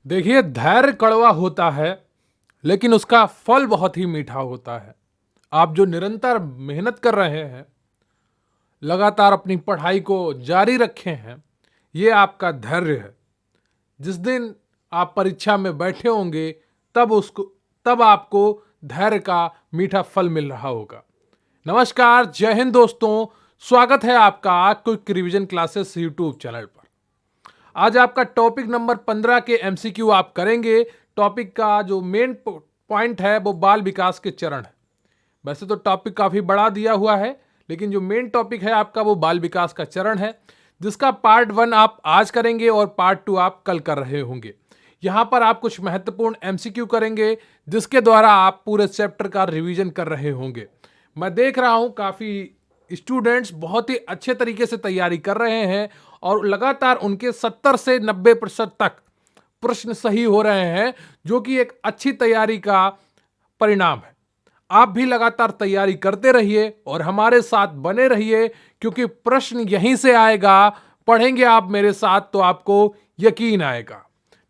देखिए, धैर्य कड़वा होता है, लेकिन उसका फल बहुत ही मीठा होता है। आप जो निरंतर मेहनत कर रहे हैं, लगातार अपनी पढ़ाई को जारी रखे हैं, ये आपका धैर्य है। जिस दिन आप परीक्षा में बैठे होंगे, तब आपको धैर्य का मीठा फल मिल रहा होगा। नमस्कार, जय हिंद दोस्तों। स्वागत है आपका quick revision classes YouTube channel पर। आज आपका टॉपिक नंबर 15 के एमसीक्यू आप करेंगे। टॉपिक का जो मेन पॉइंट है वो बाल विकास के चरण है। वैसे तो टॉपिक काफी बड़ा दिया हुआ है, लेकिन जो मेन टॉपिक है आपका वो बाल विकास का चरण है, जिसका पार्ट 1 आप आज करेंगे और पार्ट 2 आप कल कर रहे होंगे। यहां पर आप कुछ महत्वपूर्ण एमसीक्यू करेंगे, जिसके द्वारा आप पूरे चैप्टर का रिवीजन कर रहे होंगे। मैं देख रहा हूं काफी स्टूडेंट्स बहुत ही अच्छे तरीके से तैयारी कर रहे हैं और लगातार उनके 70 से 90% तक प्रश्न सही हो रहे हैं, जो कि एक अच्छी तैयारी का परिणाम है। आप भी लगातार तैयारी करते रहिए और हमारे साथ बने रहिए, क्योंकि प्रश्न यहीं से आएगा। पढ़ेंगे आप मेरे साथ तो आपको यकीन आएगा।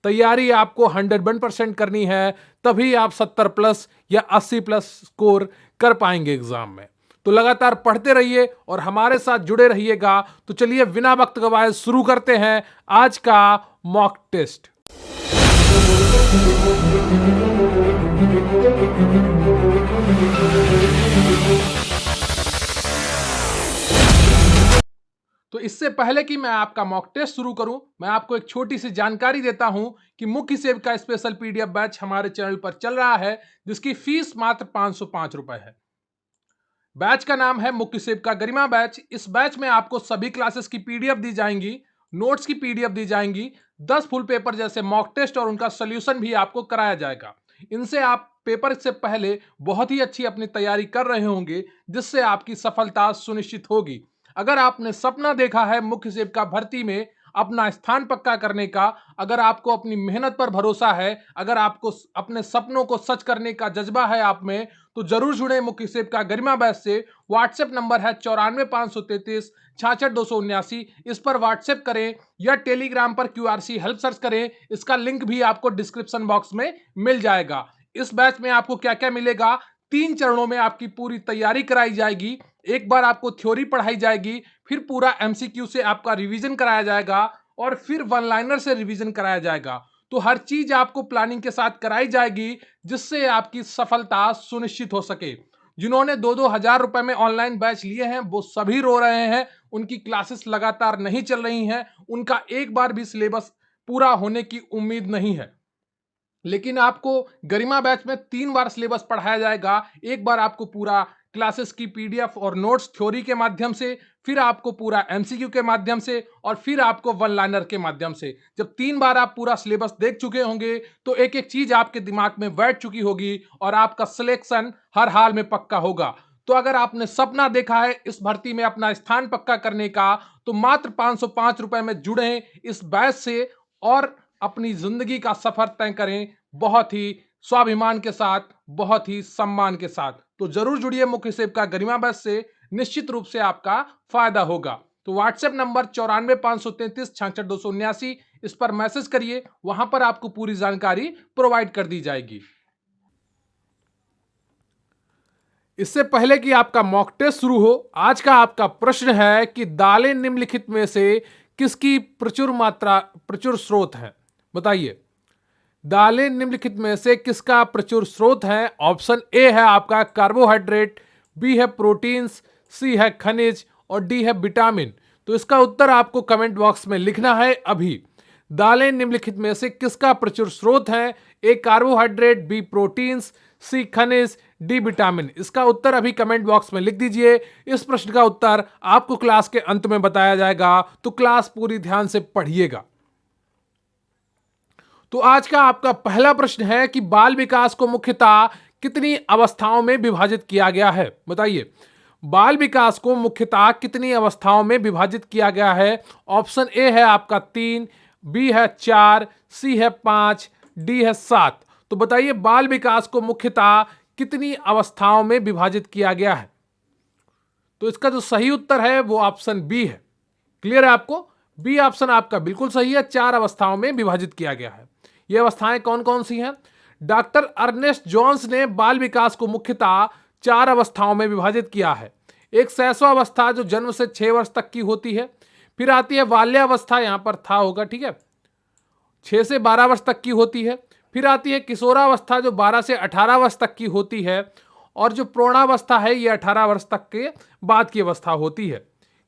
तैयारी आपको 101% करनी है, तभी आप 70 प्लस या 80 प्लस स्कोर कर पाएंगे एग्जाम में। तो लगातार पढ़ते रहिए और हमारे साथ जुड़े रहिएगा। तो चलिए बिना वक्त गवाए शुरू करते हैं आज का मॉक टेस्ट। तो इससे पहले कि मैं आपका मॉक टेस्ट शुरू करूं, मैं आपको एक छोटी सी जानकारी देता हूं कि मुख्य सेव का स्पेशल पीडीएफ बैच हमारे चैनल पर चल रहा है, जिसकी फीस मात्र 505 रुपए है। बैच का नाम है मुख्य सेव का गरिमा बैच। इस बैच में आपको सभी क्लासेस की पीडीएफ दी जाएंगी, नोट्स की पीडीएफ दी जाएंगी, 10 फुल पेपर जैसे मॉक टेस्ट और उनका सोल्यूशन भी आपको कराया जाएगा। इनसे आप पेपर से पहले बहुत ही अच्छी अपनी तैयारी कर रहे होंगे, जिससे आपकी सफलता सुनिश्चित होगी। अगर आपने सपना देखा है मुख्य सेव का भर्ती में अपना स्थान पक्का करने का, अगर आपको अपनी मेहनत पर भरोसा है, अगर आपको अपने सपनों को सच करने का जज्बा है आप में, तो जरूर जुड़े मुख्य सेव का गरिमा बैच से। व्हाट्सएप नंबर है 94 533 66 279। इस पर व्हाट्सएप करें या टेलीग्राम पर क्यूआरसी हेल्प सर्च करें। इसका लिंक भी आपको डिस्क्रिप्शन बॉक्स में मिल जाएगा। इस बैच में आपको क्या क्या मिलेगा? 3 चरणों में आपकी पूरी तैयारी कराई जाएगी। एक बार आपको थ्योरी पढ़ाई जाएगी, फिर पूरा एमसीक्यू से आपका रिवीजन कराया जाएगा और फिर वन लाइनर से रिवीजन कराया जाएगा। तो हर चीज आपको प्लानिंग के साथ कराई जाएगी, जिससे आपकी सफलता सुनिश्चित हो सके। जिन्होंने 2-2 हजार रुपए में ऑनलाइन बैच लिए हैं, वो सभी रो रहे हैं। उनकी क्लासेस लगातार नहीं चल रही हैं, उनका एक बार भी सिलेबस पूरा होने की उम्मीद नहीं है। लेकिन आपको गरिमा बैच में 3 बार सिलेबस पढ़ाया जाएगा। एक बार आपको पूरा क्लासेस की पीडीएफ और नोट्स थ्योरी के माध्यम से, फिर आपको पूरा एमसीक्यू के माध्यम से, और फिर आपको वन लाइनर के माध्यम से। जब 3 बार आप पूरा सिलेबस देख चुके होंगे, तो एक एक चीज आपके दिमाग में बैठ चुकी होगी और आपका सिलेक्शन हर हाल में पक्का होगा। तो अगर आपने सपना देखा है इस भर्ती में अपना स्थान पक्का करने का, तो मात्र 505 रुपए में जुड़े इस बैच से और अपनी जिंदगी का सफर तय करें, बहुत ही स्वाभिमान के साथ, बहुत ही सम्मान के साथ। तो जरूर जुड़िए मुख्य सेव का गरिमा बैच से, निश्चित रूप से आपका फायदा होगा। तो व्हाट्सएप नंबर 94 533 66 279, इस पर मैसेज करिए, वहां पर आपको पूरी जानकारी प्रोवाइड कर दी जाएगी। इससे पहले कि आपका मॉक टेस्ट शुरू हो, आज का आपका प्रश्न है कि दालें निम्नलिखित में से किसकी प्रचुर स्रोत है? बताइए, दालें निम्नलिखित में से किसका प्रचुर स्रोत है? ऑप्शन ए है आपका कार्बोहाइड्रेट, बी है प्रोटीन्स, सी है खनिज और डी है विटामिन। तो इसका उत्तर आपको कमेंट बॉक्स में लिखना है अभी। दालें निम्नलिखित में से किसका प्रचुर स्रोत है? ए कार्बोहाइड्रेट, बी प्रोटीन्स, सी खनिज, डी विटामिन। इसका उत्तर अभी कमेंट बॉक्स में लिख दीजिए। इस प्रश्न का उत्तर आपको क्लास के अंत में बताया जाएगा, तो क्लास पूरी ध्यान से पढ़िएगा। तो आज का आपका पहला प्रश्न है कि बाल विकास को मुख्यतः कितनी अवस्थाओं में विभाजित किया गया है? बताइए, बाल विकास को मुख्यतः कितनी अवस्थाओं में विभाजित किया गया है? ऑप्शन ए है आपका 3, बी है 4, सी है 5, डी है 7। तो बताइए, बाल विकास को मुख्यतः कितनी अवस्थाओं में विभाजित किया गया है? तो इसका जो सही उत्तर है वो ऑप्शन बी है। क्लियर है आपको? बी ऑप्शन आपका बिल्कुल सही है, 4 अवस्थाओं में विभाजित किया गया है। ये अवस्थाएं कौन कौन सी हैं? डॉक्टर अर्नेस्ट जॉन्स ने बाल विकास को मुख्यतः 4 अवस्थाओं में विभाजित किया है। एक शैशवावस्था जो जन्म से 6 वर्ष तक की होती है, फिर आती है बाल्यावस्था, यहां पर था होगा, ठीक है, 6 से 12 वर्ष तक की होती है, फिर आती है किशोरावस्था जो 12 से 18 वर्ष तक की होती है, और जो प्रौढ़ावस्था है ये 18 वर्ष तक के बाद की अवस्था होती है।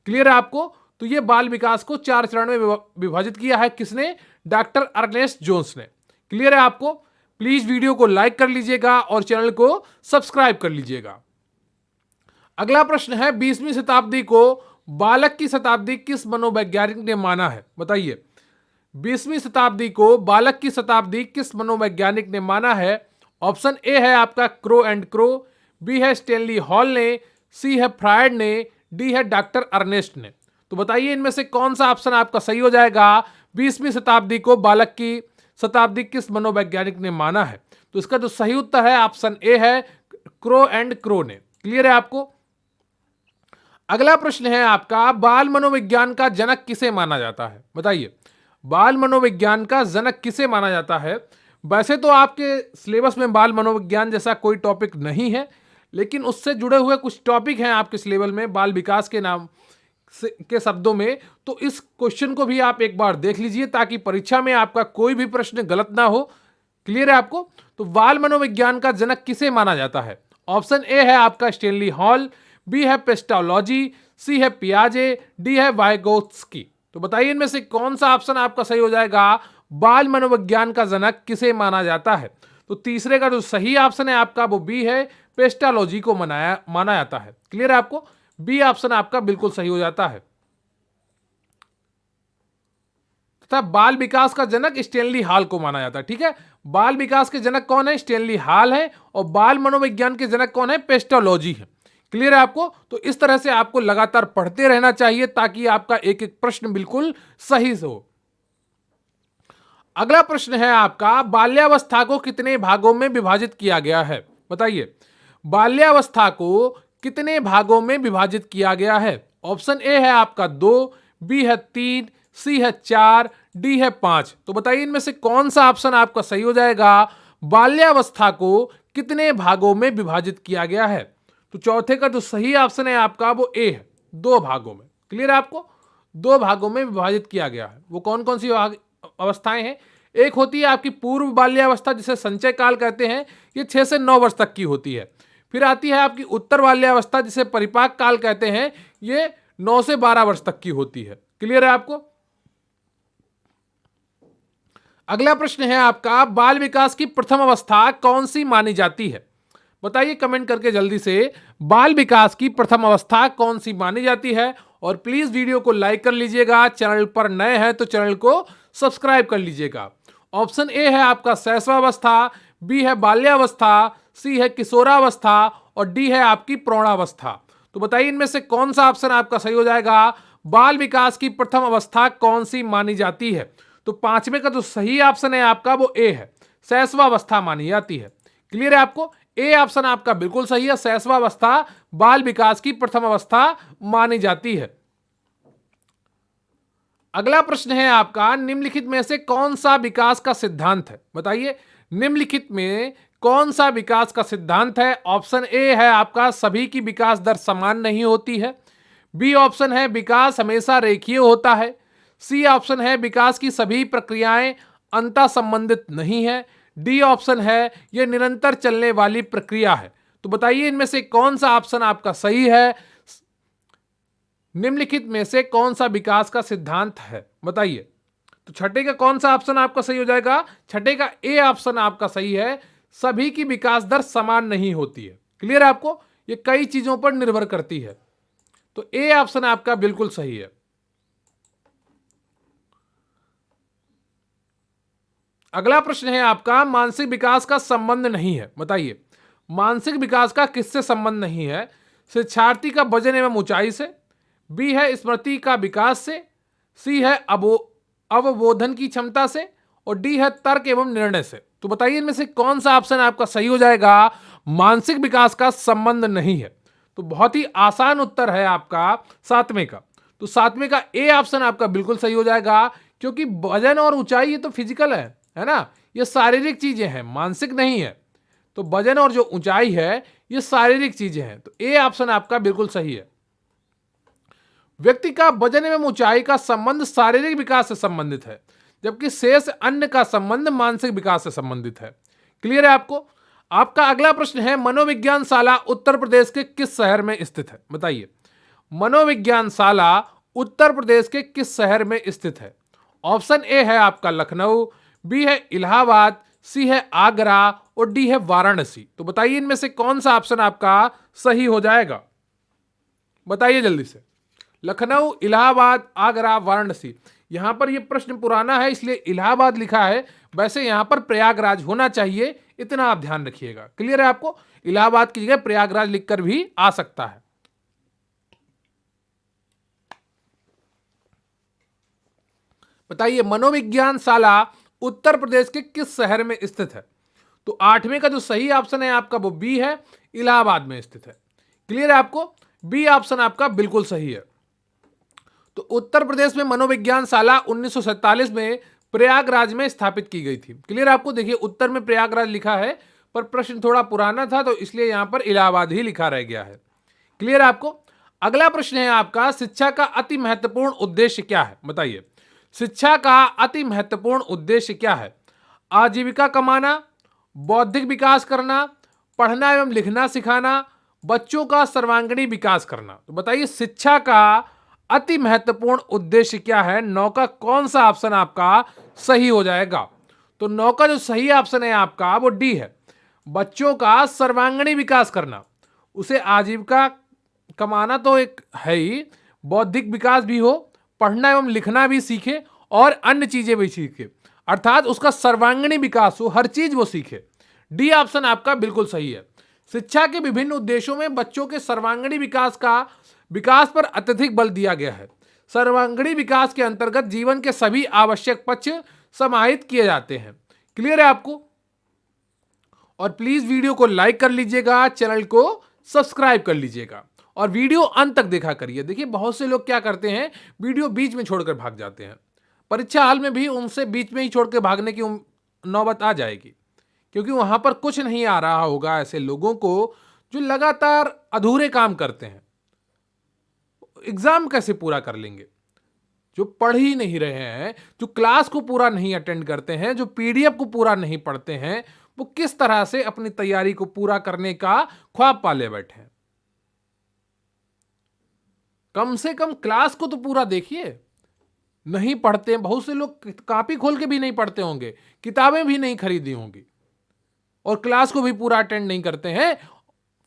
क्लियर है आपको? तो ये बाल विकास को 4 चरण में विभाजित किया है किसने? डॉक्टर अर्नेस्ट जोन्स ने। क्लियर है आपको? प्लीज वीडियो को लाइक कर लीजिएगा और चैनल को सब्सक्राइब कर लीजिएगा। अगला प्रश्न है, 20वीं शताब्दी को बालक की शताब्दी किस मनोवैज्ञानिक ने माना है? बताइए, 20वीं शताब्दी को बालक की शताब्दी किस मनोवैज्ञानिक ने माना है? ऑप्शन ए है आपका क्रो एंड क्रो, बी है स्टेनली हॉल ने, सी है फ्रायड ने, डी है डॉक्टर अर्नेस्ट ने। तो बताइए इनमें से कौन सा ऑप्शन आपका सही हो जाएगा? 20वीं शताब्दी को बालक की शताब्दी किस मनोवैज्ञानिक ने माना है? तो इसका जो सही उत्तर है ऑप्शन ए है क्रो एंड क्रो ने। क्लियर है आपको? अगला प्रश्न है आपका, बाल मनोविज्ञान का जनक किसे माना जाता है? बताइए, बाल मनोविज्ञान का जनक किसे माना जाता है? वैसे तो आपके सिलेबस में बाल मनोविज्ञान जैसा कोई टॉपिक नहीं है, लेकिन उससे जुड़े हुए कुछ टॉपिक हैं आपके सिलेबस में बाल विकास के नाम के शब्दों में। तो इस क्वेश्चन को भी आप एक बार देख लीजिए ताकि परीक्षा में आपका कोई भी प्रश्न गलत ना हो। क्लियर है आपको? तो बाल मनोविज्ञान का जनक किसे माना जाता है? ऑप्शन ए है आपका स्टेनली हॉल, बी है पेस्टालॉजी, सी है पियाजे, डी है वाइगोत्स्की। तो बताइए इनमें से कौन सा ऑप्शन आपका सही हो जाएगा? बाल मनोविज्ञान का जनक किसे माना जाता है? तो तीसरे का जो सही ऑप्शन है आपका वो बी है, पेस्टालॉजी को माना जाता है। क्लियर है आपको? बी ऑप्शन आपका बिल्कुल सही हो जाता है। तथा बाल विकास का जनक स्टेनली हॉल को माना जाता है। ठीक है, बाल विकास के जनक कौन है? स्टेनली हॉल है, और बाल मनोविज्ञान के जनक कौन है? पेस्टालॉजी है। क्लियर है आपको? तो इस तरह से आपको लगातार पढ़ते रहना चाहिए ताकि आपका एक एक प्रश्न बिल्कुल सही से हो। अगला प्रश्न है आपका, बाल्यावस्था को कितने भागों में विभाजित किया गया है? बताइए, बाल्यावस्था को कितने भागों में विभाजित किया गया है? ऑप्शन ए है आपका 2, बी है 3, सी है 4, डी है 5। तो बताइए इनमें से कौन सा ऑप्शन आपका सही हो जाएगा? बाल्यावस्था को कितने भागों में विभाजित किया गया है? तो चौथे का जो सही ऑप्शन है आपका वो ए है, 2 भागों में। क्लियर है आपको? 2 भागों में विभाजित किया गया है। वो कौन कौन सी अवस्थाएं हैं? एक होती है आपकी पूर्व बाल्यावस्था जिसे संचय काल कहते हैं, ये 6 से 9 वर्ष तक की होती है। फिर आती है आपकी उत्तर बाल्यावस्था जिसे परिपाक काल कहते हैं, ये 9 से 12 वर्ष तक की होती है। क्लियर है आपको? अगला प्रश्न है आपका, बाल विकास की प्रथम अवस्था कौन सी मानी जाती है? बताइए कमेंट करके जल्दी से, बाल विकास की प्रथम अवस्था कौन सी मानी जाती है? और प्लीज वीडियो को लाइक कर लीजिएगा, चैनल पर नए हैं तो चैनल को सब्सक्राइब कर लीजिएगा। ऑप्शन ए है आपका शैशवावस्था, बी है बाल्यावस्था, सी है किशोरावस्था, और डी है आपकी प्रौढ़ावस्था। तो बताइए इनमें से कौन सा ऑप्शन आपका सही हो जाएगा? बाल विकास की प्रथम अवस्था कौन सी मानी जाती है? तो पांचवें का जो सही ऑप्शन है आपका वो ए है, शैशवावस्था मानी जाती है। क्लियर है आपको? ए ऑप्शन आपका बिल्कुल सही है, शैशवावस्था बाल विकास की प्रथम अवस्था मानी जाती है। अगला प्रश्न है आपका, निम्नलिखित में से कौन सा विकास का सिद्धांत है? बताइए, निम्नलिखित में कौन सा विकास का सिद्धांत है? ऑप्शन ए है आपका सभी की विकास दर समान नहीं होती है, बी ऑप्शन है विकास हमेशा रेखीय होता है, सी ऑप्शन है विकास की सभी प्रक्रियाएं अंतः संबंधित नहीं है, डी ऑप्शन है यह निरंतर चलने वाली प्रक्रिया है। तो बताइए इनमें से कौन सा ऑप्शन आपका सही है? निम्नलिखित में से कौन सा विकास का सिद्धांत है? बताइए। तो छठे का कौन सा ऑप्शन आपका सही हो जाएगा? छठे का ए ऑप्शन आपका सही है, सभी की विकास दर समान नहीं होती है। क्लियर है आपको? ये कई चीजों पर निर्भर करती है, तो ए ऑप्शन आपका बिल्कुल सही है। अगला प्रश्न है आपका, मानसिक विकास का संबंध नहीं है। बताइए, मानसिक विकास का किससे संबंध नहीं है? शिक्षार्थी का वजन एवं ऊंचाई से, बी है स्मृति का विकास से, सी है अवबोधन की क्षमता से, और डी है तर्क एवं निर्णय से। तो बताइए इनमें से कौन सा ऑप्शन आपका सही हो जाएगा? मानसिक विकास का संबंध नहीं है। तो बहुत ही आसान उत्तर है आपका सातवें का। तो सातवें का ए ऑप्शन आपका बिल्कुल सही हो जाएगा, क्योंकि वजन और ऊंचाई ये तो फिजिकल है, है ना, ये शारीरिक चीजें हैं, मानसिक नहीं है। तो वजन और जो ऊंचाई है ये शारीरिक चीजें हैं। तो ए ऑप्शन आपका बिल्कुल सही है। व्यक्ति का वजन एवं ऊंचाई का संबंध शारीरिक विकास से संबंधित है, जबकि शेष अन्य का संबंध मानसिक विकास से संबंधित है। क्लियर है आपको? आपका अगला प्रश्न है, मनोविज्ञान शाला उत्तर प्रदेश के किस शहर में स्थित है? बताइए, मनोविज्ञान शाला उत्तर प्रदेश के किस शहर में स्थित है? ऑप्शन ए है आपका लखनऊ, बी है इलाहाबाद, सी है आगरा और डी है वाराणसी। तो बताइए इनमें से कौन सा ऑप्शन आपका सही हो जाएगा? बताइए जल्दी से। लखनऊ, इलाहाबाद, आगरा, वाराणसी। यहां पर यह प्रश्न पुराना है इसलिए इलाहाबाद लिखा है, वैसे यहां पर प्रयागराज होना चाहिए, इतना आप ध्यान रखिएगा। क्लियर है आपको? इलाहाबाद की जगह प्रयागराज लिखकर भी आ सकता है। बताइए, मनोविज्ञान शाला उत्तर प्रदेश के किस शहर में स्थित है? तो 8वें का जो सही ऑप्शन है आपका वो बी है, इलाहाबाद में स्थित है। क्लियर है आपको? बी ऑप्शन आपका बिल्कुल सही है। तो उत्तर प्रदेश में मनोविज्ञान शाला 1947 में प्रयागराज में स्थापित की गई थी। क्लियर आपको? देखिए उत्तर में प्रयागराज लिखा है पर प्रश्न थोड़ा पुराना था तो इसलिए यहां पर इलाहाबाद ही लिखा रह गया है। क्लियर आपको? अगला प्रश्न है आपका, शिक्षा का अति महत्वपूर्ण उद्देश्य क्या है? बताइए, शिक्षा का अति महत्वपूर्ण उद्देश्य क्या है? आजीविका कमाना, बौद्धिक विकास करना, पढ़ना एवं लिखना सिखाना, बच्चों का सर्वांगीण विकास करना। तो बताइए शिक्षा का अति महत्वपूर्ण उद्देश्य क्या है? 9 का कौन सा ऑप्शन आपका सही हो जाएगा? तो 9 का जो सही ऑप्शन है आपका वो डी है, बच्चों का सर्वांगीण विकास करना। उसे आजीविका कमाना तो एक है ही, बौद्धिक विकास भी हो, पढ़ना एवं लिखना भी सीखे और अन्य चीजें भी सीखे, अर्थात उसका सर्वांगीण विकास हो, हर चीज वो सीखे। डी ऑप्शन आपका बिल्कुल सही है। शिक्षा के विभिन्न उद्देश्यों में बच्चों के सर्वांगीण विकास पर अत्यधिक बल दिया गया है। सर्वांगीण विकास के अंतर्गत जीवन के सभी आवश्यक पक्ष समाहित किए जाते हैं। क्लियर है आपको? और प्लीज वीडियो को लाइक कर लीजिएगा, चैनल को सब्सक्राइब कर लीजिएगा और वीडियो अंत तक देखा करिए। देखिए बहुत से लोग क्या करते हैं, वीडियो बीच में छोड़कर भाग जाते हैं। परीक्षा हाल में भी उनसे बीच में ही छोड़ के भागने की नौबत आ जाएगी, क्योंकि वहां पर कुछ नहीं आ रहा होगा ऐसे लोगों को जो लगातार अधूरे काम करते हैं। एग्जाम कैसे पूरा कर लेंगे? जो पढ़ ही नहीं रहे हैं, जो क्लास को पूरा नहीं अटेंड करते हैं, जो पीडीएफ को पूरा नहीं पढ़ते हैं, वो किस तरह से अपनी तैयारी को पूरा करने का ख्वाब पाले बैठे हैं? कम से कम क्लास को तो पूरा देखिए। नहीं पढ़ते हैं, बहुत से लोग कॉपी खोल के भी नहीं पढ़ते होंगे, किताबें भी नहीं खरीदी होंगी और क्लास को भी पूरा अटेंड नहीं करते हैं,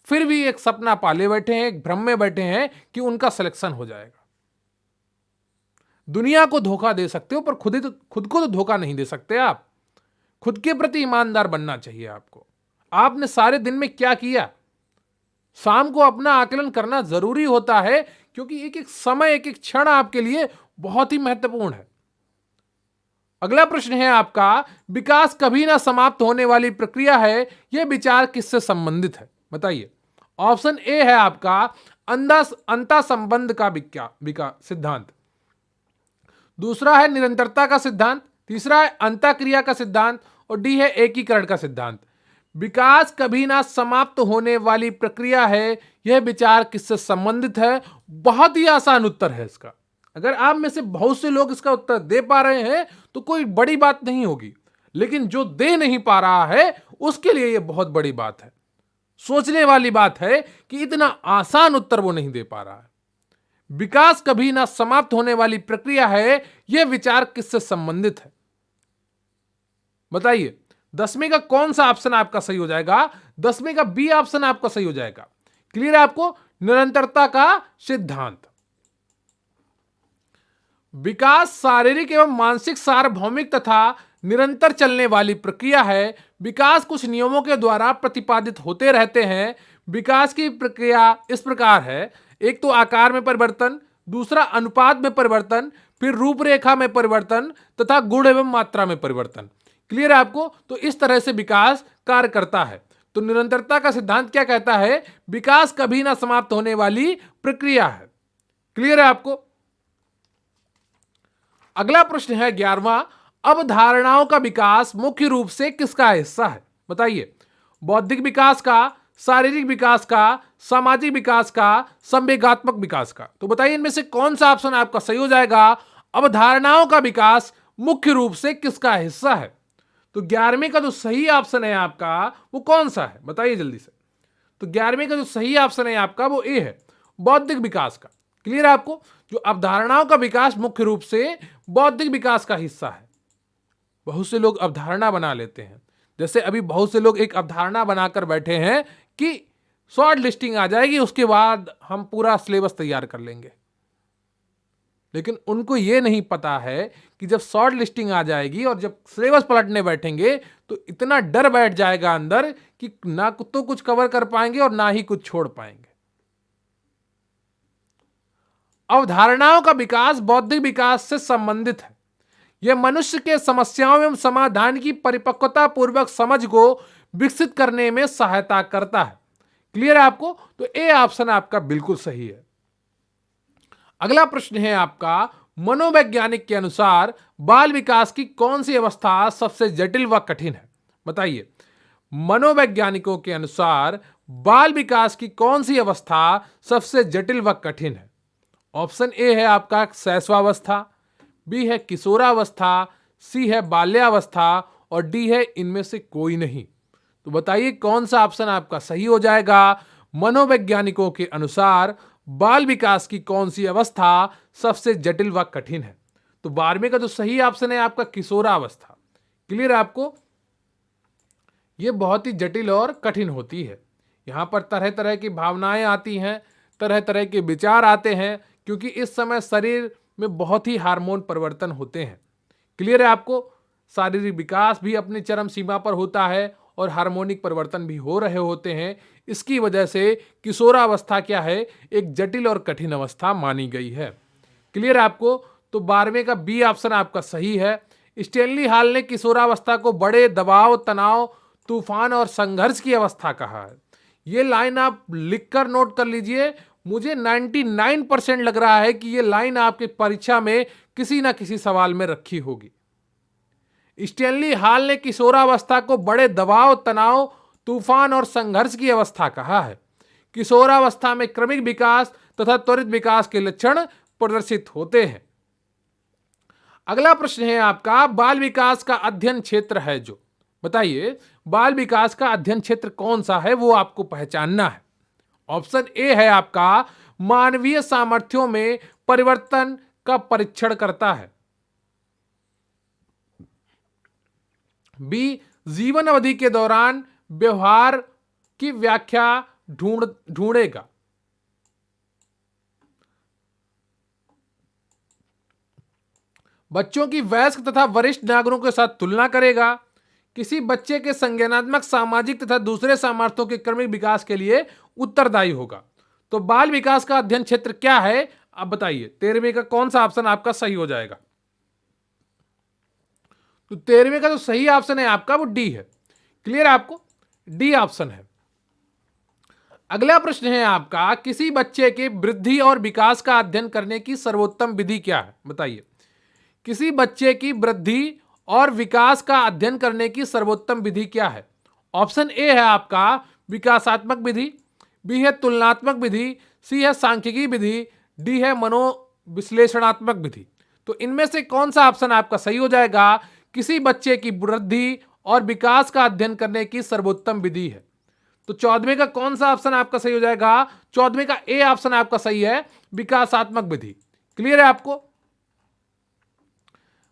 फिर भी एक सपना पाले बैठे हैं, एक भ्रम में बैठे हैं कि उनका सिलेक्शन हो जाएगा। दुनिया को धोखा दे सकते हो पर खुद को तो धोखा नहीं दे सकते आप। खुद के प्रति ईमानदार बनना चाहिए आपको। आपने सारे दिन में क्या किया? शाम को अपना आकलन करना जरूरी होता है, क्योंकि एक एक समय, एक एक क्षण आपके लिए बहुत ही महत्वपूर्ण है। अगला प्रश्न है आपका, विकास कभी ना समाप्त होने वाली प्रक्रिया है, यह विचार किससे संबंधित है? बताइए। ऑप्शन ए है आपका अंतः संबंध का सिद्धांत, दूसरा है निरंतरता का सिद्धांत, तीसरा है अंतःक्रिया का सिद्धांत और डी है एकीकरण का सिद्धांत। विकास कभी ना समाप्त होने वाली प्रक्रिया है, यह विचार किससे संबंधित है? बहुत ही आसान उत्तर है इसका। अगर आप में से बहुत से लोग इसका उत्तर दे पा रहे हैं तो कोई बड़ी बात नहीं होगी, लेकिन जो दे नहीं पा रहा है उसके लिए यह बहुत बड़ी बात है, सोचने वाली बात है कि इतना आसान उत्तर वो नहीं दे पा रहा है। विकास कभी ना समाप्त होने वाली प्रक्रिया है, यह विचार किससे संबंधित है? बताइए 10वें का कौन सा ऑप्शन आपका सही हो जाएगा? 10वें का बी ऑप्शन आपका सही हो जाएगा। क्लियर है आपको? निरंतरता का सिद्धांत। विकास शारीरिक एवं मानसिक सार्वभौमिक तथा निरंतर चलने वाली प्रक्रिया है। विकास कुछ नियमों के द्वारा प्रतिपादित होते रहते हैं। विकास की प्रक्रिया इस प्रकार है, एक तो आकार में परिवर्तन, दूसरा अनुपात में परिवर्तन, फिर रूपरेखा में परिवर्तन तथा गुण एवं मात्रा में परिवर्तन। क्लियर है आपको? तो इस तरह से विकास कार्य करता है। तो निरंतरता का सिद्धांत क्या कहता है? विकास कभी ना समाप्त होने वाली प्रक्रिया है। क्लियर है आपको? अगला प्रश्न है 11वां, अवधारणाओं का विकास मुख्य रूप से किसका हिस्सा है? बताइए। बौद्धिक विकास का, शारीरिक विकास का, सामाजिक विकास का, संवेगात्मक विकास का। तो बताइए इनमें से कौन सा ऑप्शन आपका सही हो जाएगा? अवधारणाओं का विकास मुख्य रूप से किसका हिस्सा है? तो 11वीं का जो सही ऑप्शन है आपका वो कौन सा है? बताइए जल्दी से। तो 11वीं का जो सही ऑप्शन है आपका वो ए है, बौद्धिक विकास का। क्लियर है आपको? जो अवधारणाओं का विकास मुख्य रूप से बौद्धिक विकास का हिस्सा है। बहुत से लोग अवधारणा बना लेते हैं, जैसे अभी बहुत से लोग एक अवधारणा बनाकर बैठे हैं कि शॉर्ट लिस्टिंग आ जाएगी उसके बाद हम पूरा सिलेबस तैयार कर लेंगे। लेकिन उनको यह नहीं पता है कि जब शॉर्ट लिस्टिंग आ जाएगी और जब सिलेबस पलटने बैठेंगे तो इतना डर बैठ जाएगा अंदर कि ना तो कुछ कवर कर पाएंगे और ना ही कुछ छोड़ पाएंगे। अवधारणाओं का विकास बौद्धिक विकास से संबंधित है। यह मनुष्य के समस्याओं एवं समाधान की परिपक्वता पूर्वक समझ को विकसित करने में सहायता करता है। क्लियर है आपको? तो ए ऑप्शन आपका बिल्कुल सही है। अगला प्रश्न है आपका, मनोवैज्ञानिक के अनुसार बाल विकास की कौन सी अवस्था सबसे जटिल व कठिन है? बताइए। मनोवैज्ञानिकों के अनुसार बाल विकास की कौन सी अवस्था सबसे जटिल व कठिन है? ऑप्शन ए है आपका शैशवावस्था, बी है किशोरावस्था, सी है बाल्यावस्था और डी है इनमें से कोई नहीं। तो बताइए कौन सा ऑप्शन आपका सही हो जाएगा? मनोवैज्ञानिकों के अनुसार बाल विकास की कौन सी अवस्था सबसे जटिल व कठिन है? तो 12वें का जो सही ऑप्शन है आपका किशोरावस्था। क्लियर है आपको? यह बहुत ही जटिल और कठिन होती है। यहां पर तरह तरह की भावनाएं आती हैं, तरह तरह के विचार आते हैं, क्योंकि इस समय शरीर में बहुत ही हार्मोन परिवर्तन होते हैं। क्लियर है आपको? शारीरिक विकास भी अपनी चरम सीमा पर होता है और हार्मोनिक परिवर्तन भी हो रहे होते हैं। इसकी वजह से किशोरावस्था क्या है, एक जटिल और कठिन अवस्था मानी गई है। क्लियर है आपको? तो 12वें का बी ऑप्शन आपका सही है। स्टेनली हॉल ने किशोरावस्था को बड़े दबाव, तनाव, तूफान और संघर्ष की अवस्था कहा है। ये लाइन आप लिखकर नोट कर लीजिए। मुझे 99% लग रहा है कि ये लाइन आपके परीक्षा में किसी ना किसी सवाल में रखी होगी। स्टेनली हॉल ने किशोरावस्था को बड़े दबाव, तनाव, तूफान और संघर्ष की अवस्था कहा है। किशोरावस्था में क्रमिक विकास तथा त्वरित विकास के लक्षण प्रदर्शित होते हैं। अगला प्रश्न है आपका, बाल विकास का अध्ययन क्षेत्र है जो। बताइए बाल विकास का अध्ययन क्षेत्र कौन सा है, वो आपको पहचानना है। ऑप्शन ए है आपका मानवीय सामर्थ्यों में परिवर्तन का परीक्षण करता है, बी जीवन अवधि के दौरान व्यवहार की व्याख्या ढूंढेगा, बच्चों की वयस्क तथा वरिष्ठ नागरिकों के साथ तुलना करेगा, किसी बच्चे के संज्ञानात्मक, सामाजिक तथा दूसरे सामर्थ्यों के क्रमिक विकास के लिए उत्तरदायी होगा। तो बाल विकास का अध्ययन क्षेत्र क्या है, आप बताइए। 13वें का कौन सा ऑप्शन आपका सही हो जाएगा? तो 13वें का जो सही ऑप्शन है आपका वो डी है। क्लियर है आपको? डी ऑप्शन है। अगला प्रश्न है आपका, किसी बच्चे के वृद्धि और विकास का अध्ययन करने की सर्वोत्तम विधि क्या है? बताइए। किसी बच्चे की वृद्धि और विकास का अध्ययन करने की सर्वोत्तम विधि क्या है? ऑप्शन ए है आपका विकासात्मक विधि, बी है तुलनात्मक विधि, सी है सांख्यिकी विधि, डी है मनोविश्लेषणात्मक विधि। तो इनमें से कौन सा ऑप्शन आपका सही हो जाएगा? किसी बच्चे की वृद्धि और विकास का अध्ययन करने की सर्वोत्तम विधि है। तो 14वें का कौन सा ऑप्शन आपका सही हो जाएगा? 14वें का ए ऑप्शन आपका सही है, विकासात्मक विधि। क्लियर है आपको?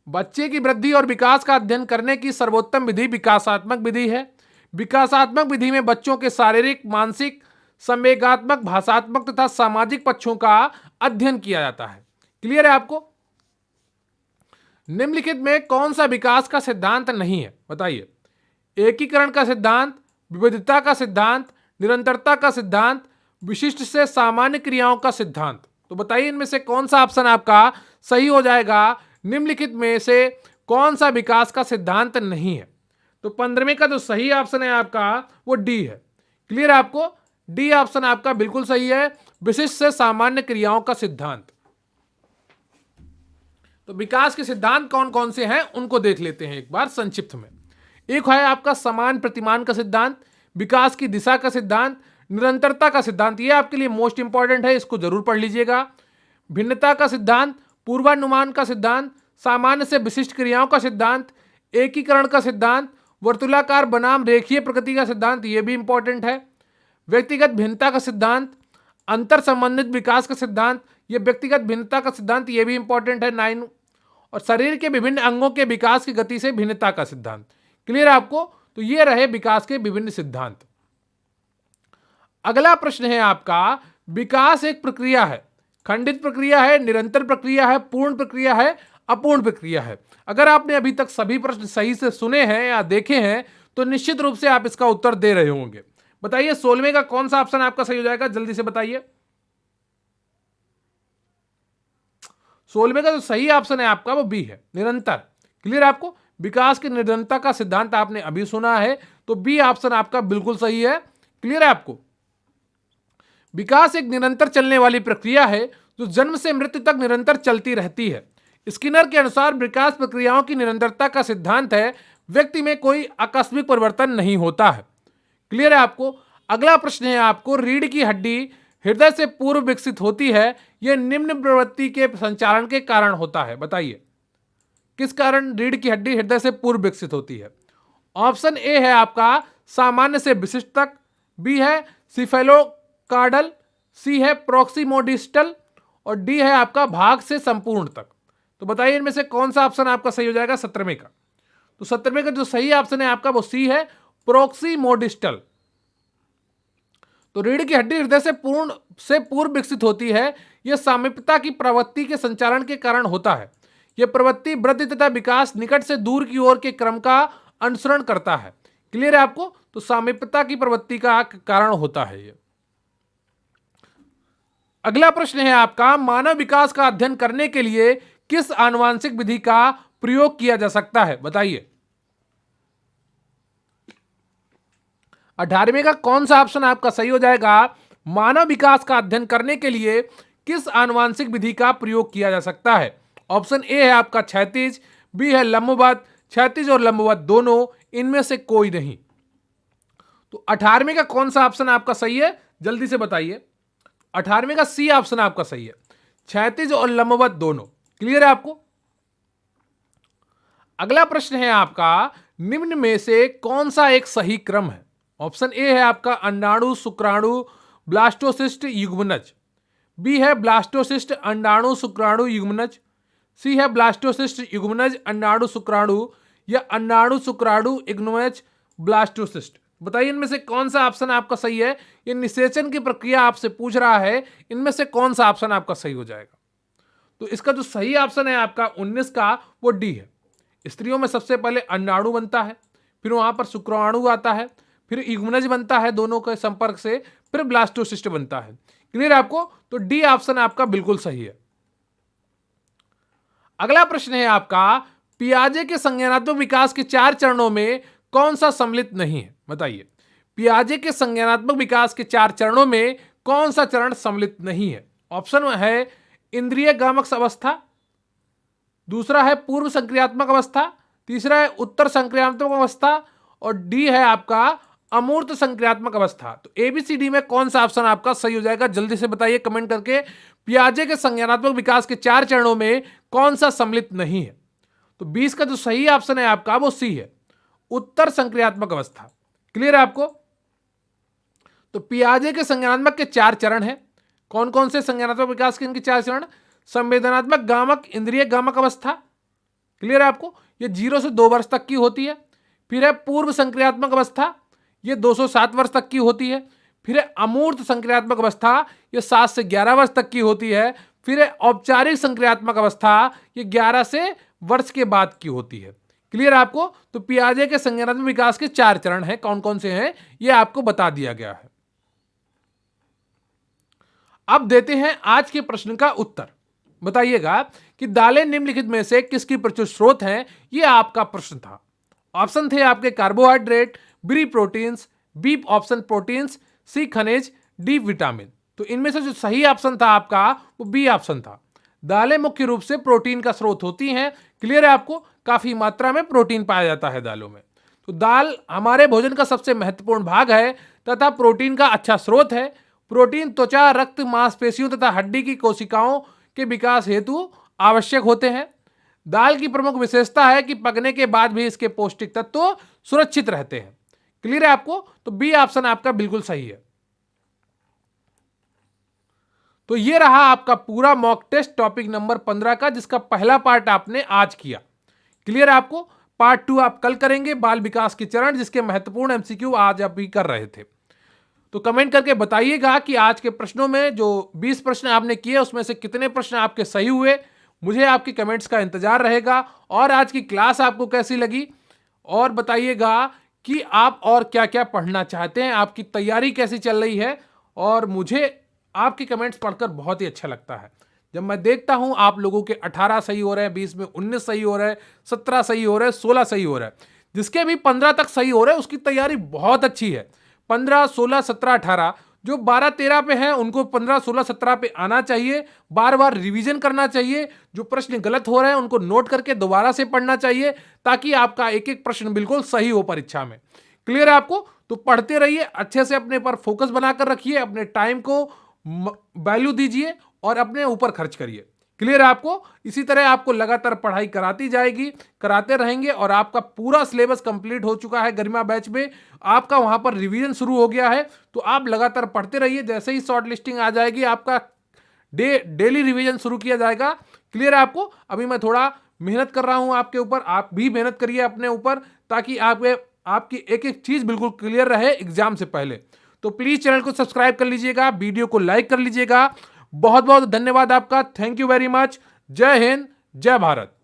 बच्चे की वृद्धि और विकास का अध्ययन करने की सर्वोत्तम विधि विकासात्मक विधि है। विकासात्मक विधि में बच्चों के शारीरिक, मानसिक, संवेगात्मक, भाषात्मक तथा सामाजिक पक्षों का अध्ययन किया जाता है। क्लियर है आपको? निम्नलिखित में कौन सा विकास का सिद्धांत नहीं है? बताइए। एकीकरण का सिद्धांत, विविधता का सिद्धांत, निरंतरता का सिद्धांत, विशिष्ट से सामान्य क्रियाओं का सिद्धांत। तो बताइए इनमें से कौन सा ऑप्शन आपका सही हो जाएगा? निम्नलिखित में से कौन सा विकास का सिद्धांत नहीं है? तो 15वें का जो सही ऑप्शन है आपका वो डी है। क्लियर है आपको? डी ऑप्शन आपका बिल्कुल सही है, विशिष्ट से सामान्य क्रियाओं का सिद्धांत। तो विकास के सिद्धांत कौन कौन से हैं उनको देख लेते हैं एक बार संक्षिप्त में। एक है आपका समान प्रतिमान का सिद्धांत, विकास की दिशा का सिद्धांत, निरंतरता का सिद्धांत, ये आपके लिए मोस्ट इंपॉर्टेंट है, इसको जरूर पढ़ लीजिएगा। भिन्नता का सिद्धांत, पूर्वानुमान का सिद्धांत, सामान्य से विशिष्ट क्रियाओं का सिद्धांत, एकीकरण का सिद्धांत, वर्तुलाकार बनाम रेखीय प्रकृति का सिद्धांत, ये भी इंपॉर्टेंट है। व्यक्तिगत भिन्नता का सिद्धांत, अंतर संबंधित विकास का सिद्धांत, ये व्यक्तिगत भिन्नता का सिद्धांत ये भी इंपॉर्टेंट है 9। और शरीर के विभिन्न अंगों के विकास की गति से भिन्नता का सिद्धांत। क्लियर है आपको? तो ये रहे विकास के विभिन्न सिद्धांत। अगला प्रश्न है आपका, विकास एक प्रक्रिया है, खंडित प्रक्रिया है, निरंतर प्रक्रिया है, पूर्ण प्रक्रिया है, अपूर्ण प्रक्रिया है। अगर आपने अभी तक सभी प्रश्न सही से सुने हैं या देखे हैं तो निश्चित रूप से आप इसका उत्तर दे रहे होंगे। बताइए 16वें का कौन सा ऑप्शन आपका सही हो जाएगा, जल्दी से बताइए। 16वें का जो सही ऑप्शन है आपका वो बी है, निरंतर। क्लियर है आपको? विकास की निरंतरता का सिद्धांत आपने अभी सुना है, तो बी ऑप्शन आपका बिल्कुल सही है। क्लियर है आपको? विकास एक निरंतर चलने वाली प्रक्रिया है जो जन्म से मृत्यु तक निरंतर चलती रहती है। स्किनर के अनुसार विकास प्रक्रियाओं की निरंतरता का सिद्धांत है, व्यक्ति में कोई आकस्मिक परिवर्तन नहीं होता है। क्लियर है आपको? अगला प्रश्न है आपको, रीढ़ की हड्डी हृदय से पूर्व विकसित होती है, यह निम्न प्रवृत्ति के संचालन के कारण होता है। बताइए किस कारण रीढ़ की हड्डी हृदय से पूर्व विकसित होती है? ऑप्शन ए है आपका सामान्य से विशिष्ट तक, बी है सिफेलोकार्डल, सी है प्रोक्सिमोडिस्टल और डी है आपका भाग से संपूर्ण तक। तो बताइए इनमें से कौन सा ऑप्शन आपका सही हो जाएगा 17वें का? तो 17वें का जो सही ऑप्शन है आपका वो सी है, प्रोक्सिमोडिस्टल। तो रीढ़ की हड्डी हृदय से पूर्व विकसित होती है, यह सामीप्यता की प्रवृत्ति के संचालन के कारण होता है। यह प्रवृत्ति वृद्धि तथा विकास निकट से दूर की ओर के क्रम का अनुसरण करता है। क्लियर है आपको? तो सामीप्यता की प्रवृत्ति का कारण होता है ये। अगला प्रश्न है आपका, मानव विकास का अध्ययन करने के लिए किस आनुवांशिक विधि का प्रयोग किया जा सकता है? बताइए 18वें का कौन सा ऑप्शन आपका सही हो जाएगा? मानव विकास का अध्ययन करने के लिए किस आनुवांशिक विधि का प्रयोग किया जा सकता है? ऑप्शन ए है आपका क्षैतिज, बी है लंबवत, क्षैतिज और लंबवत दोनों, इनमें से कोई नहीं। तो 18वें का कौन सा ऑप्शन आपका सही है, जल्दी से बताइए। 18वें का सी ऑप्शन आपका सही है, क्षैतिज और लंबवत दोनों। क्लियर है आपको? अगला प्रश्न है आपका, निम्न में से कौन सा एक सही क्रम है? ऑप्शन ए है आपका अंडाणु शुक्राणु ब्लास्टोसिस्ट युग्मनज, बी है ब्लास्टोसिस्ट अंडाणु शुक्राणु युग्मनज, सी है ब्लास्टोसिस्ट युग्मनज अंडाणु शुक्राणु या अंडाणु शुक्राणु युग्मनज ब्लास्टोसिस्ट। बताइए इनमें से कौन सा ऑप्शन आपका सही है? ये निषेचन की प्रक्रिया आपसे पूछ रहा है, इनमें से कौन सा ऑप्शन आपका सही हो जाएगा? तो इसका जो सही ऑप्शन है आपका 19 का वो डी है। स्त्रियों में सबसे पहले अंडाणु बनता है, फिर वहां पर शुक्राणु आता है, फिर युग्मनज बनता है दोनों के संपर्क से, फिर ब्लास्टोसिस्ट बनता है। क्लियर है आपको? तो डी ऑप्शन आपका बिल्कुल सही है। अगला प्रश्न है आपका, पियाजे के संज्ञानात्मक विकास के 4 चरणों में कौन सा सम्मिलित नहीं है? बताइए पियाजे के संज्ञानात्मक विकास के 4 चरणों में कौन सा चरण सम्मिलित नहीं है? ऑप्शन है इंद्रिय गामक अवस्था, दूसरा है पूर्व संक्रियात्मक अवस्था, तीसरा है उत्तर संक्रियात्मक अवस्था और डी है आपका अमूर्त संक्रियात्मक अवस्था। तो एबीसीडी में कौन सा ऑप्शन आपका सही हो जाएगा? जल्दी से बताइए कमेंट करके। पियाजे के संज्ञानात्मक विकास के 4 चरणों में कौन सा सम्मिलित नहीं है? तो 20 का जो सही ऑप्शन है आपका वो सी है, उत्तर संक्रियात्मक अवस्था। क्लियर है आपको? तो पियाजे के संज्ञानात्मक के 4 चरण हैं। कौन कौन से संज्ञानात्मक विकास के इनके 4 चरण? संवेदनात्मक गामक इंद्रिय गामक अवस्था। क्लियर है आपको? ये 0 से 2 वर्ष तक की होती है। फिर है पूर्व संक्रियात्मक अवस्था, ये 207 वर्ष तक की होती है। फिर है अमूर्त संक्रियात्मक अवस्था, ये 7 से 11 वर्ष तक की होती है। फिर है औपचारिक संक्रियात्मक अवस्था, ये 11 से वर्ष के बाद की होती है। क्लियर है आपको? तो पियाजे के संज्ञानात्मक विकास के 4 चरण हैं, कौन कौन से हैं ये आपको बता दिया गया है। अब देते हैं आज के प्रश्न का उत्तर। बताइएगा कि दालें निम्नलिखित में से किसकी प्रचुर स्रोत हैं? ये आपका प्रश्न था। ऑप्शन थे आपके carbohydrate, B proteins, B option proteins, C खनिज, डी विटामिन। तो इनमें से जो सही ऑप्शन था आपका वो बी ऑप्शन था। दालें मुख्य रूप से प्रोटीन का स्रोत होती हैं। क्लियर है आपको? काफी मात्रा में प्रोटीन पाया जाता है दालों में। तो दाल हमारे भोजन का सबसे महत्वपूर्ण भाग है तथा प्रोटीन का अच्छा स्रोत है। प्रोटीन त्वचा, रक्त, मांसपेशियों तथा हड्डी की कोशिकाओं के विकास हेतु आवश्यक होते हैं। दाल की प्रमुख विशेषता है कि पकने के बाद भी इसके पौष्टिक तत्व सुरक्षित रहते हैं। क्लियर है आपको? तो बी ऑप्शन आपका बिल्कुल सही है। तो ये रहा आपका पूरा मॉक टेस्ट टॉपिक नंबर 15 का, जिसका पहला पार्ट आपने आज किया। क्लियर है आपको? पार्ट 2 आप कल करेंगे, बाल विकास के चरण, जिसके महत्वपूर्ण एमसीक्यू आज आप भी कर रहे थे। तो कमेंट करके बताइएगा कि आज के प्रश्नों में जो 20 प्रश्न आपने किए उसमें से कितने प्रश्न आपके सही हुए। मुझे आपके कमेंट्स का इंतजार रहेगा। और आज की क्लास आपको कैसी लगी, और बताइएगा कि आप और क्या क्या पढ़ना चाहते हैं, आपकी तैयारी कैसी चल रही है। और मुझे आपके कमेंट्स पढ़कर बहुत ही अच्छा लगता है जब मैं देखता हूं आप लोगों के 18 सही हो रहे हैं, 20 में 19 सही हो रहे हैं, 17 सही हो रहे हैं, 16 सही हो रहा है। जिसके भी 15 तक सही हो रहे हैं उसकी तैयारी बहुत अच्छी है। 15, 16, 17, 18 जो 12, 13 पे हैं उनको 15, 16, 17 पे आना चाहिए। बार बार रिवीजन करना चाहिए। जो प्रश्न गलत हो रहे हैं उनको नोट करके दोबारा से पढ़ना चाहिए, ताकि आपका एक एक प्रश्न बिल्कुल सही हो परीक्षा में। क्लियर है आपको? तो पढ़ते रहिए, अच्छे से अपने पर फोकस बनाकर रखिए, अपने टाइम को वैल्यू दीजिए और अपने ऊपर खर्च करिए। क्लियर है आपको? इसी तरह आपको लगातार पढ़ाई कराती जाएगी, कराते रहेंगे, और आपका पूरा सिलेबस कंप्लीट हो चुका है गरिमा बैच में। आपका वहां पर रिवीजन शुरू हो गया है, तो आप लगातार पढ़ते रहिए। जैसे ही शॉर्ट लिस्टिंग आ जाएगी आपका डेली रिवीजन शुरू किया जाएगा। क्लियर है आपको? अभी मैं थोड़ा मेहनत कर रहा हूं आपके ऊपर, आप भी मेहनत करिए अपने ऊपर, ताकि आपकी एक एक चीज बिल्कुल क्लियर रहे एग्जाम से पहले। तो प्लीज चैनल को सब्सक्राइब कर लीजिएगा, वीडियो को लाइक कर लीजिएगा। बहुत बहुत धन्यवाद आपका। Thank you very much. जय हिंद, जय भारत।